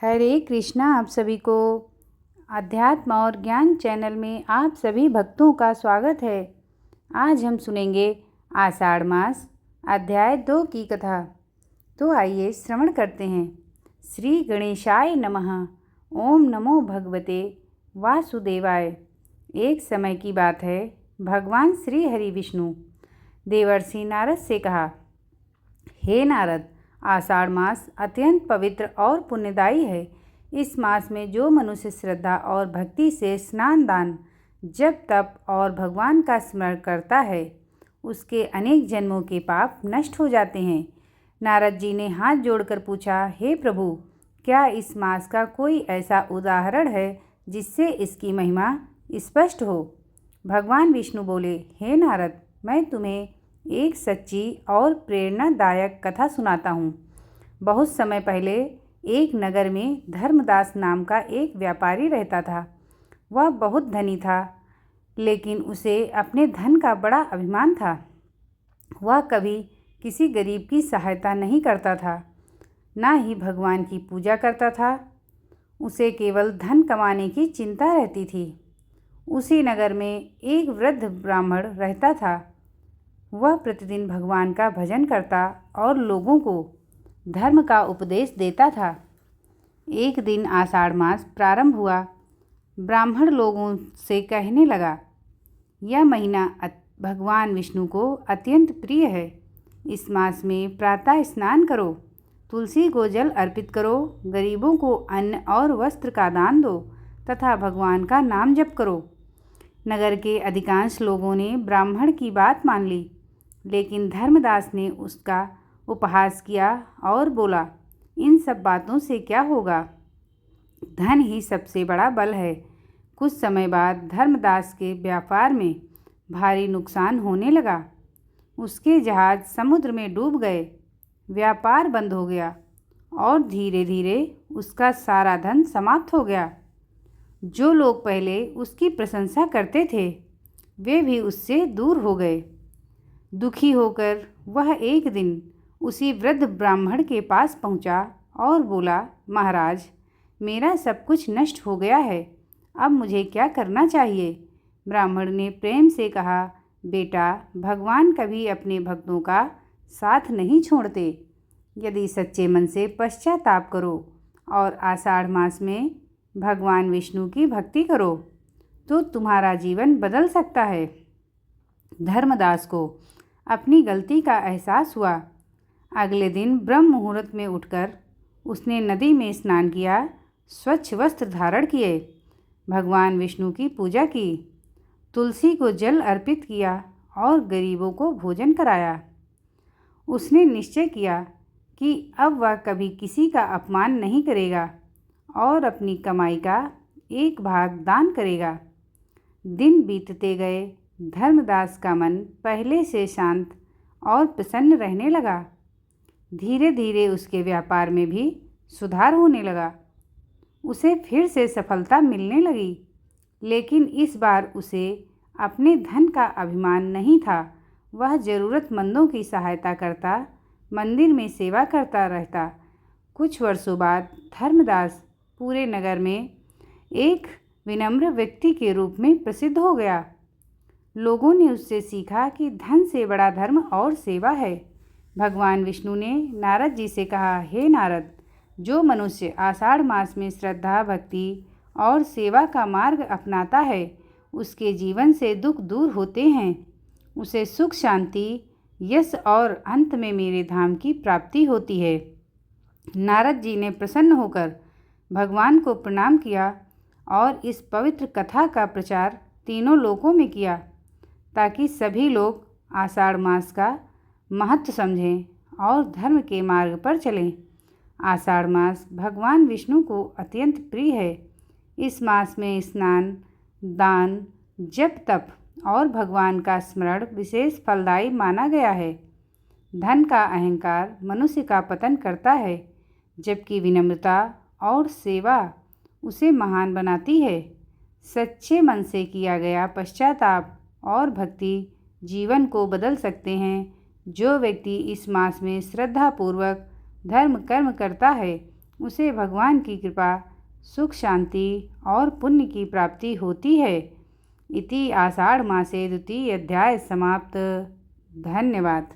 हरे कृष्णा। आप सभी को अध्यात्म और ज्ञान चैनल में आप सभी भक्तों का स्वागत है। आज हम सुनेंगे आषाढ़ मास अध्याय 2 की कथा। तो आइए श्रवण करते हैं। श्री गणेशाय नमः। ओम नमो भगवते वासुदेवाय। एक समय की बात है, भगवान श्री हरि विष्णु देवर्षि नारद से कहा, हे नारद, आषाढ़ मास अत्यंत पवित्र और पुण्यदायी है। इस मास में जो मनुष्य श्रद्धा और भक्ति से स्नान दान जप तप और भगवान का स्मरण करता है, उसके अनेक जन्मों के पाप नष्ट हो जाते हैं। नारद जी ने हाथ जोड़कर पूछा, हे प्रभु, क्या इस मास का कोई ऐसा उदाहरण है जिससे इसकी महिमा स्पष्ट हो? भगवान विष्णु बोले, हे नारद, मैं तुम्हें एक सच्ची और प्रेरणादायक कथा सुनाता हूँ। बहुत समय पहले एक नगर में धर्मदास नाम का एक व्यापारी रहता था। वह बहुत धनी था, लेकिन उसे अपने धन का बड़ा अभिमान था। वह कभी किसी गरीब की सहायता नहीं करता था, ना ही भगवान की पूजा करता था। उसे केवल धन कमाने की चिंता रहती थी। उसी नगर में एक वृद्ध ब्राह्मण रहता था। वह प्रतिदिन भगवान का भजन करता और लोगों को धर्म का उपदेश देता था। एक दिन आषाढ़ मास प्रारंभ हुआ। ब्राह्मण लोगों से कहने लगा, यह महीना भगवान विष्णु को अत्यंत प्रिय है। इस मास में प्रातः स्नान करो, तुलसी को जल अर्पित करो, गरीबों को अन्न और वस्त्र का दान दो तथा भगवान का नाम जप करो। नगर के अधिकांश लोगों ने ब्राह्मण की बात मान ली, लेकिन धर्मदास ने उसका उपहास किया और बोला, इन सब बातों से क्या होगा? धन ही सबसे बड़ा बल है। कुछ समय बाद धर्मदास के व्यापार में भारी नुकसान होने लगा। उसके जहाज समुद्र में डूब गए, व्यापार बंद हो गया और धीरे धीरे उसका सारा धन समाप्त हो गया। जो लोग पहले उसकी प्रशंसा करते थे, वे भी उससे दूर हो गए। दुखी होकर वह एक दिन उसी वृद्ध ब्राह्मण के पास पहुंचा और बोला, महाराज, मेरा सब कुछ नष्ट हो गया है, अब मुझे क्या करना चाहिए? ब्राह्मण ने प्रेम से कहा, बेटा, भगवान कभी अपने भक्तों का साथ नहीं छोड़ते। यदि सच्चे मन से पश्चाताप करो और आषाढ़ मास में भगवान विष्णु की भक्ति करो, तो तुम्हारा जीवन बदल सकता है। धर्मदास को अपनी गलती का एहसास हुआ। अगले दिन ब्रह्म मुहूर्त में उठकर उसने नदी में स्नान किया, स्वच्छ वस्त्र धारण किए, भगवान विष्णु की पूजा की, तुलसी को जल अर्पित किया और गरीबों को भोजन कराया। उसने निश्चय किया कि अब वह कभी किसी का अपमान नहीं करेगा और अपनी कमाई का एक भाग दान करेगा। दिन बीतते गए। धर्मदास का मन पहले से शांत और प्रसन्न रहने लगा। धीरे धीरे उसके व्यापार में भी सुधार होने लगा। उसे फिर से सफलता मिलने लगी, लेकिन इस बार उसे अपने धन का अभिमान नहीं था। वह ज़रूरतमंदों की सहायता करता, मंदिर में सेवा करता रहता। कुछ वर्षों बाद धर्मदास पूरे नगर में एक विनम्र व्यक्ति के रूप में प्रसिद्ध हो गया। लोगों ने उससे सीखा कि धन से बड़ा धर्म और सेवा है। भगवान विष्णु ने नारद जी से कहा, हे नारद, जो मनुष्य आषाढ़ मास में श्रद्धा, भक्ति और सेवा का मार्ग अपनाता है, उसके जीवन से दुख दूर होते हैं। उसे सुख, शांति, यश और अंत में मेरे धाम की प्राप्ति होती है। नारद जी ने प्रसन्न होकर भगवान को प्रणाम किया और इस पवित्र कथा का प्रचार तीनों लोकों में किया, ताकि सभी लोग आषाढ़ मास का महत्व समझें और धर्म के मार्ग पर चलें। आषाढ़ मास भगवान विष्णु को अत्यंत प्रिय है। इस मास में स्नान, दान, जप तप और भगवान का स्मरण विशेष फलदायी माना गया है। धन का अहंकार मनुष्य का पतन करता है, जबकि विनम्रता और सेवा उसे महान बनाती है। सच्चे मन से किया गया पश्चाताप और भक्ति जीवन को बदल सकते हैं। जो व्यक्ति इस मास में श्रद्धापूर्वक धर्म कर्म करता है, उसे भगवान की कृपा, सुख शांति और पुण्य की प्राप्ति होती है। इति आषाढ़ मासे द्वितीय अध्याय समाप्त। धन्यवाद।